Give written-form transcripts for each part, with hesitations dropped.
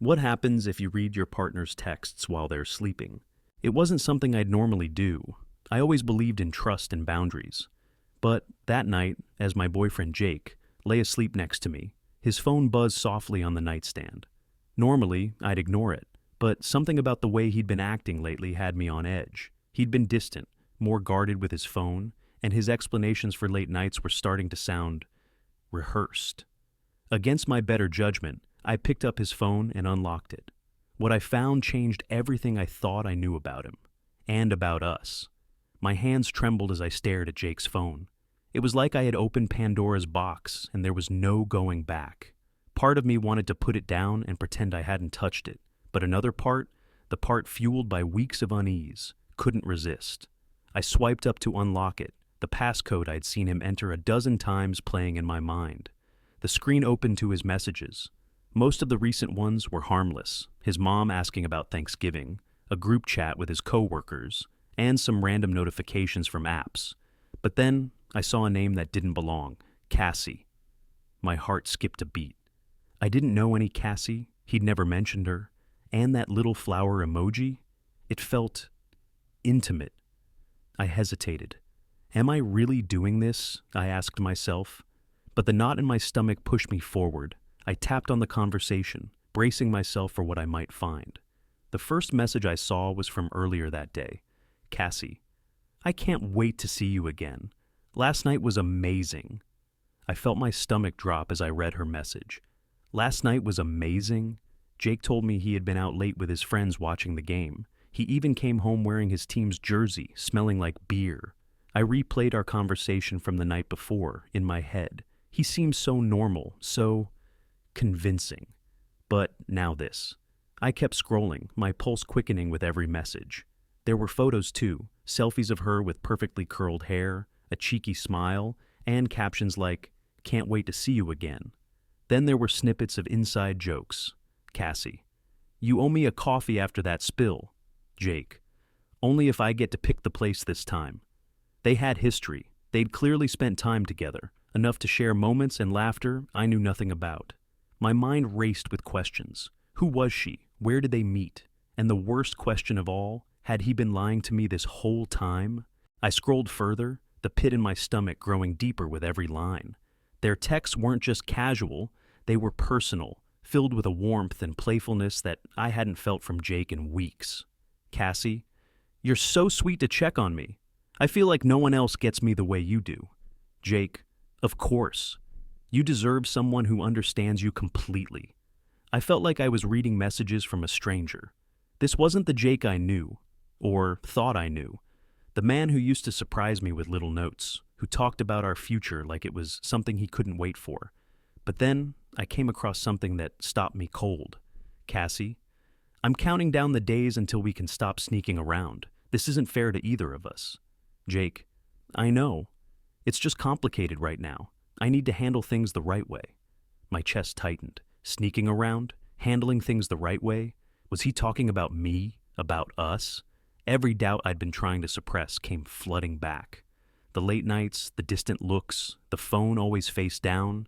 What happens if you read your partner's texts while they're sleeping? It wasn't something I'd normally do. I always believed in trust and boundaries. But that night, as my boyfriend Jake lay asleep next to me, his phone buzzed softly on the nightstand. Normally, I'd ignore it, but something about the way he'd been acting lately had me on edge. He'd been distant, more guarded with his phone, and his explanations for late nights were starting to sound rehearsed. Against my better judgment, I picked up his phone and unlocked it. What I found changed everything I thought I knew about him, and about us. My hands trembled as I stared at Jake's phone. It was like I had opened Pandora's box and there was no going back. Part of me wanted to put it down and pretend I hadn't touched it, but another part, the part fueled by weeks of unease, couldn't resist. I swiped up to unlock it, the passcode I'd seen him enter a dozen times playing in my mind. The screen opened to his messages. Most of the recent ones were harmless, his mom asking about Thanksgiving, a group chat with his coworkers, and some random notifications from apps. But then I saw a name that didn't belong, Cassie. My heart skipped a beat. I didn't know any Cassie, he'd never mentioned her, and that little flower emoji, it felt intimate. I hesitated. Am I really doing this? I asked myself. But the knot in my stomach pushed me forward. I tapped on the conversation, bracing myself for what I might find. The first message I saw was from earlier that day. Cassie, I can't wait to see you again. Last night was amazing. I felt my stomach drop as I read her message. Last night was amazing? Jake told me he had been out late with his friends watching the game. He even came home wearing his team's jersey, smelling like beer. I replayed our conversation from the night before, in my head. He seemed so normal, so convincing. But now this. I kept scrolling, my pulse quickening with every message. There were photos too, selfies of her with perfectly curled hair, a cheeky smile, and captions like, "Can't wait to see you again." Then there were snippets of inside jokes. Cassie, "You owe me a coffee after that spill." Jake, "Only if I get to pick the place this time." They had history. They'd clearly spent time together, enough to share moments and laughter I knew nothing about. My mind raced with questions. Who was she? Where did they meet? And the worst question of all, had he been lying to me this whole time? I scrolled further, the pit in my stomach growing deeper with every line. Their texts weren't just casual, they were personal, filled with a warmth and playfulness that I hadn't felt from Jake in weeks. Cassie, "You're so sweet to check on me. I feel like no one else gets me the way you do." Jake, "Of course. You deserve someone who understands you completely." I felt like I was reading messages from a stranger. This wasn't the Jake I knew, or thought I knew. The man who used to surprise me with little notes, who talked about our future like it was something he couldn't wait for. But then I came across something that stopped me cold. Cassie, "I'm counting down the days until we can stop sneaking around. This isn't fair to either of us." Jake, "I know. It's just complicated right now. I need to handle things the right way." My chest tightened. Sneaking around? Handling things the right way? Was he talking about me? About us? Every doubt I'd been trying to suppress came flooding back. The late nights, the distant looks, the phone always face down.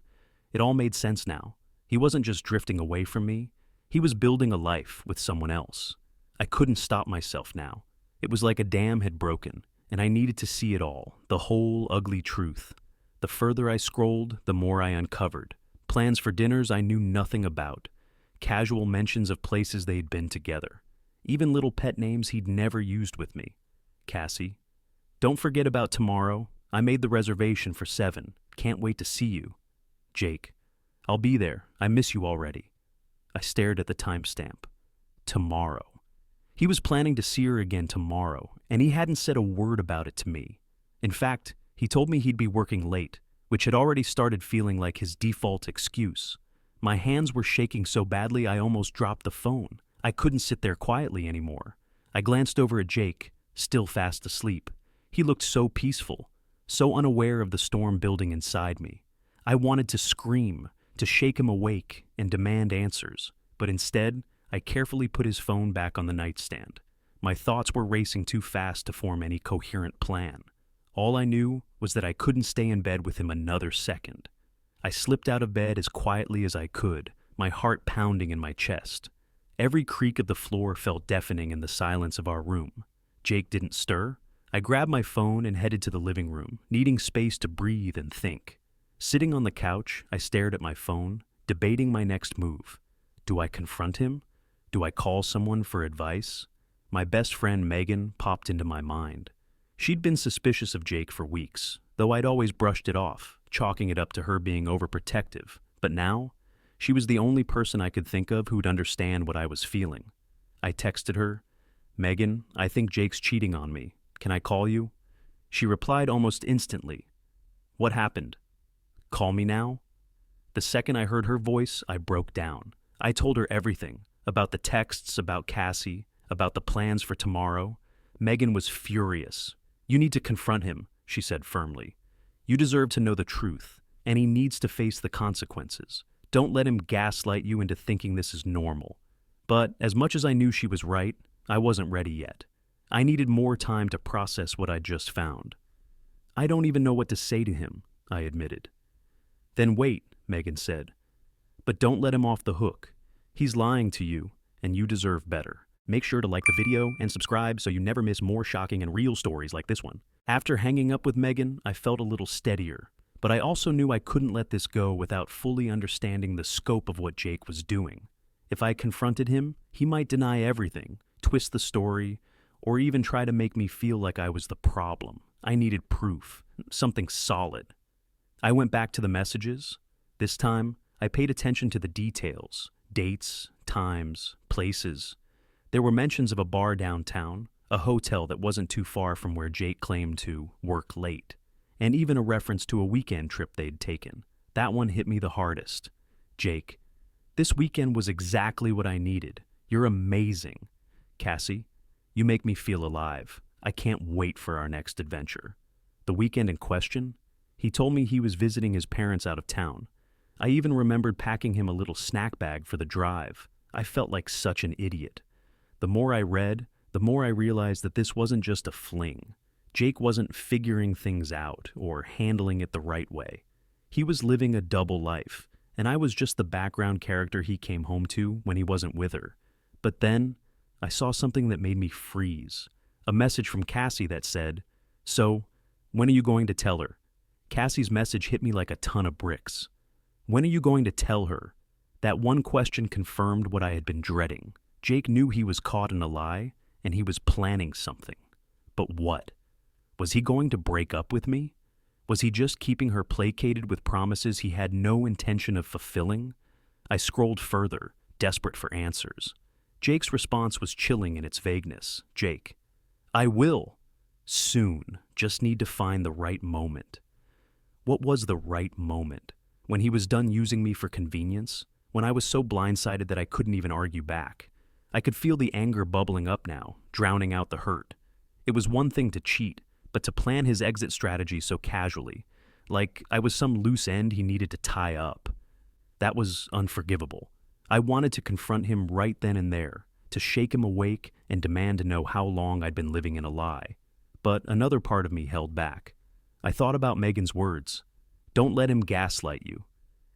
It all made sense now. He wasn't just drifting away from me. He was building a life with someone else. I couldn't stop myself now. It was like a dam had broken, and I needed to see it all, the whole ugly truth. The further I scrolled, the more I uncovered. Plans for dinners I knew nothing about. Casual mentions of places they'd been together. Even little pet names he'd never used with me. Cassie, "Don't forget about tomorrow. I made the reservation for 7. Can't wait to see you." Jake, "I'll be there. I miss you already." I stared at the timestamp. Tomorrow. He was planning to see her again tomorrow, and he hadn't said a word about it to me. In fact, he told me he'd be working late, which had already started feeling like his default excuse. My hands were shaking so badly I almost dropped the phone. I couldn't sit there quietly anymore. I glanced over at Jake, still fast asleep. He looked so peaceful, so unaware of the storm building inside me. I wanted to scream, to shake him awake and demand answers, but instead, I carefully put his phone back on the nightstand. My thoughts were racing too fast to form any coherent plan. All I knew was that I couldn't stay in bed with him another second. I slipped out of bed as quietly as I could, my heart pounding in my chest. Every creak of the floor felt deafening in the silence of our room. Jake didn't stir. I grabbed my phone and headed to the living room, needing space to breathe and think. Sitting on the couch, I stared at my phone, debating my next move. Do I confront him? Do I call someone for advice? My best friend Megan popped into my mind. She'd been suspicious of Jake for weeks, though I'd always brushed it off, chalking it up to her being overprotective. But now, she was the only person I could think of who'd understand what I was feeling. I texted her, "Megan, I think Jake's cheating on me. Can I call you?" She replied almost instantly. "What happened? Call me now?" The second I heard her voice, I broke down. I told her everything, about the texts, about Cassie, about the plans for tomorrow. Megan was furious. "You need to confront him," she said firmly. "You deserve to know the truth, and he needs to face the consequences. Don't let him gaslight you into thinking this is normal." But as much as I knew she was right, I wasn't ready yet. I needed more time to process what I'd just found. "I don't even know what to say to him," I admitted. "Then wait," Megan said. "But don't let him off the hook. He's lying to you, and you deserve better." Make sure to like the video and subscribe so you never miss more shocking and real stories like this one. After hanging up with Megan, I felt a little steadier, but I also knew I couldn't let this go without fully understanding the scope of what Jake was doing. If I confronted him, he might deny everything, twist the story, or even try to make me feel like I was the problem. I needed proof, something solid. I went back to the messages. This time, I paid attention to the details, dates, times, places. There were mentions of a bar downtown, a hotel that wasn't too far from where Jake claimed to work late, and even a reference to a weekend trip they'd taken. That one hit me the hardest. "Jake, this weekend was exactly what I needed. You're amazing. Cassie, you make me feel alive. I can't wait for our next adventure." The weekend in question? He told me he was visiting his parents out of town. I even remembered packing him a little snack bag for the drive. I felt like such an idiot. The more I read, the more I realized that this wasn't just a fling. Jake wasn't figuring things out or handling it the right way. He was living a double life, and I was just the background character he came home to when he wasn't with her. But then, I saw something that made me freeze. A message from Cassie that said, "So, when are you going to tell her?" Cassie's message hit me like a ton of bricks. When are you going to tell her? That one question confirmed what I had been dreading. Jake knew he was caught in a lie, and he was planning something. But what? Was he going to break up with me? Was he just keeping her placated with promises he had no intention of fulfilling? I scrolled further, desperate for answers. Jake's response was chilling in its vagueness. "Jake, I will. Soon. Just need to find the right moment." What was the right moment? When he was done using me for convenience? When I was so blindsided that I couldn't even argue back? I could feel the anger bubbling up now, drowning out the hurt. It was one thing to cheat, but to plan his exit strategy so casually, like I was some loose end he needed to tie up. That was unforgivable. I wanted to confront him right then and there, to shake him awake and demand to know how long I'd been living in a lie. But another part of me held back. I thought about Megan's words. Don't let him gaslight you.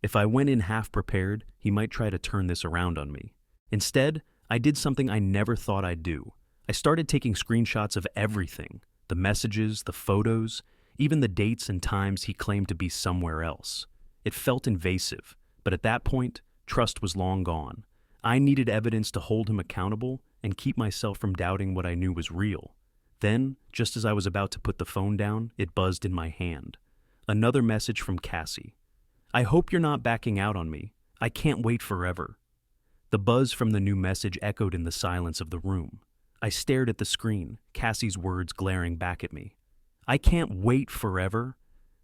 If I went in half prepared, he might try to turn this around on me. Instead, I did something I never thought I'd do. I started taking screenshots of everything, the messages, the photos, even the dates and times he claimed to be somewhere else. It felt invasive, but at that point, trust was long gone. I needed evidence to hold him accountable and keep myself from doubting what I knew was real. Then, just as I was about to put the phone down, it buzzed in my hand. Another message from Cassie. "I hope you're not backing out on me. I can't wait forever." The buzz from the new message echoed in the silence of the room. I stared at the screen, Cassie's words glaring back at me. "I can't wait forever."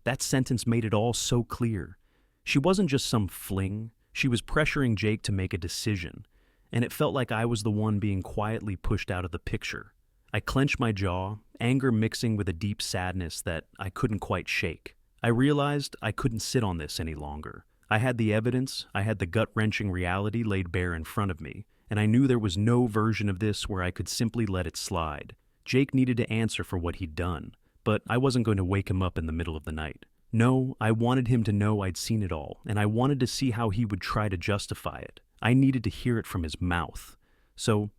That sentence made it all so clear. She wasn't just some fling. She was pressuring Jake to make a decision, and it felt like I was the one being quietly pushed out of the picture. I clenched my jaw, anger mixing with a deep sadness that I couldn't quite shake. I realized I couldn't sit on this any longer. I had the evidence, I had the gut-wrenching reality laid bare in front of me, and I knew there was no version of this where I could simply let it slide. Jake needed to answer for what he'd done, but I wasn't going to wake him up in the middle of the night. No, I wanted him to know I'd seen it all, and I wanted to see how he would try to justify it. I needed to hear it from his mouth. So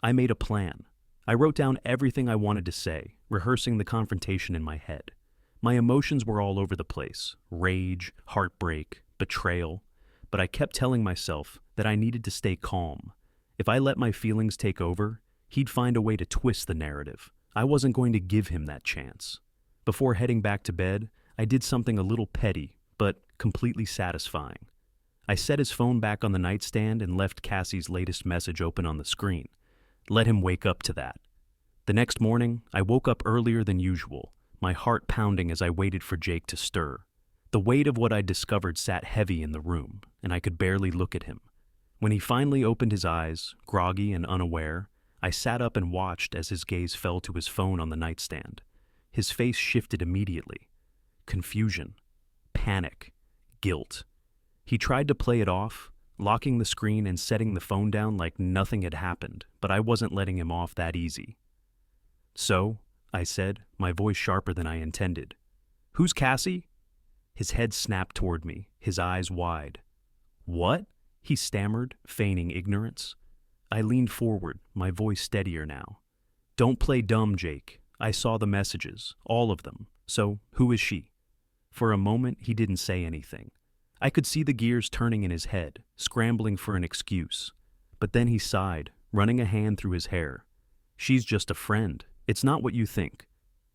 I made a plan. I wrote down everything I wanted to say, rehearsing the confrontation in my head. My emotions were all over the place: rage, heartbreak, betrayal. But I kept telling myself that I needed to stay calm. If I let my feelings take over, he'd find a way to twist the narrative. I wasn't going to give him that chance. Before heading back to bed, I did something a little petty, but completely satisfying. I set his phone back on the nightstand and left Cassie's latest message open on the screen. Let him wake up to that. The next morning, I woke up earlier than usual, my heart pounding as I waited for Jake to stir. The weight of what I'd discovered sat heavy in the room, and I could barely look at him. When he finally opened his eyes, groggy and unaware, I sat up and watched as his gaze fell to his phone on the nightstand. His face shifted immediately. Confusion, panic, guilt. He tried to play it off, locking the screen and setting the phone down like nothing had happened, but I wasn't letting him off that easy. "So," I said, my voice sharper than I intended. "Who's Cassie?" His head snapped toward me, his eyes wide. "What?" he stammered, feigning ignorance. I leaned forward, my voice steadier now. "Don't play dumb, Jake. I saw the messages, all of them. So, who is she?" For a moment, he didn't say anything. I could see the gears turning in his head, scrambling for an excuse. But then he sighed, running a hand through his hair. "She's just a friend. It's not what you think."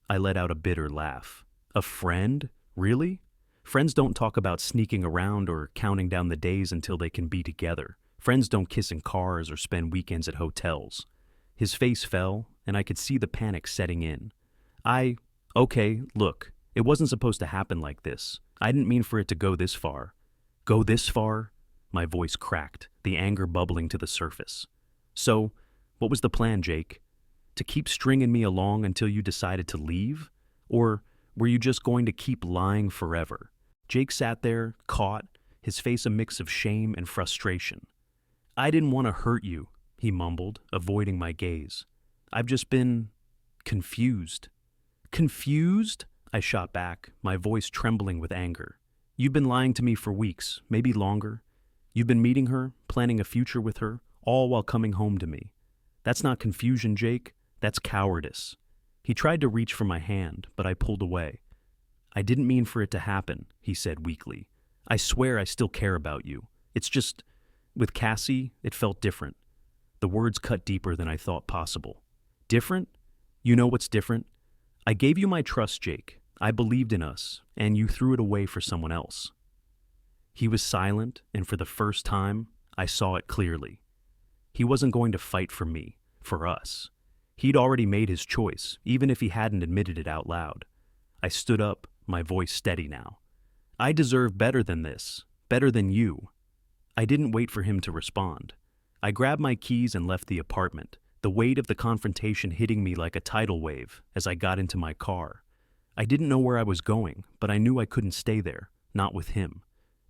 I let out a bitter laugh. "A friend? Really? Friends don't talk about sneaking around or counting down the days until they can be together. Friends don't kiss in cars or spend weekends at hotels." His face fell, and I could see the panic setting in. Okay, look, it wasn't supposed to happen like this. I didn't mean for it to go this far." "Go this far?" My voice cracked, the anger bubbling to the surface. "So, what was the plan, Jake? To keep stringing me along until you decided to leave? Or were you just going to keep lying forever?" Jake sat there, caught, his face a mix of shame and frustration. "I didn't want to hurt you," he mumbled, avoiding my gaze. "I've just been confused." "Confused?" I shot back, my voice trembling with anger. "You've been lying to me for weeks, maybe longer. You've been meeting her, planning a future with her, all while coming home to me. That's not confusion, Jake. That's cowardice." He tried to reach for my hand, but I pulled away. "I didn't mean for it to happen," he said weakly. "I swear I still care about you. It's just, with Cassie, it felt different." The words cut deeper than I thought possible. "Different? You know what's different? I gave you my trust, Jake. I believed in us, and you threw it away for someone else." He was silent, and for the first time, I saw it clearly. He wasn't going to fight for me, for us. He'd already made his choice, even if he hadn't admitted it out loud. I stood up, my voice steady now. "I deserve better than this, better than you." I didn't wait for him to respond. I grabbed my keys and left the apartment, the weight of the confrontation hitting me like a tidal wave as I got into my car. I didn't know where I was going, but I knew I couldn't stay there, not with him.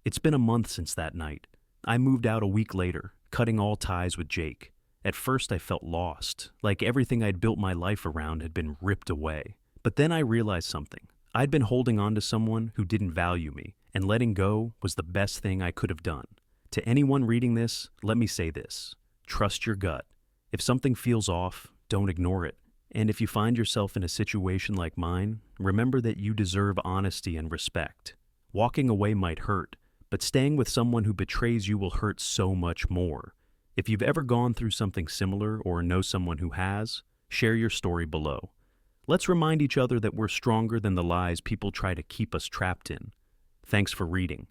It's been a month since that night. I moved out a week later, cutting all ties with Jake. At first I felt lost, like everything I'd built my life around had been ripped away. But then I realized something. I'd been holding on to someone who didn't value me, and letting go was the best thing I could have done. To anyone reading this, let me say this. Trust your gut. If something feels off, don't ignore it. And if you find yourself in a situation like mine, remember that you deserve honesty and respect. Walking away might hurt, but staying with someone who betrays you will hurt so much more. If you've ever gone through something similar or know someone who has, share your story below. Let's remind each other that we're stronger than the lies people try to keep us trapped in. Thanks for reading.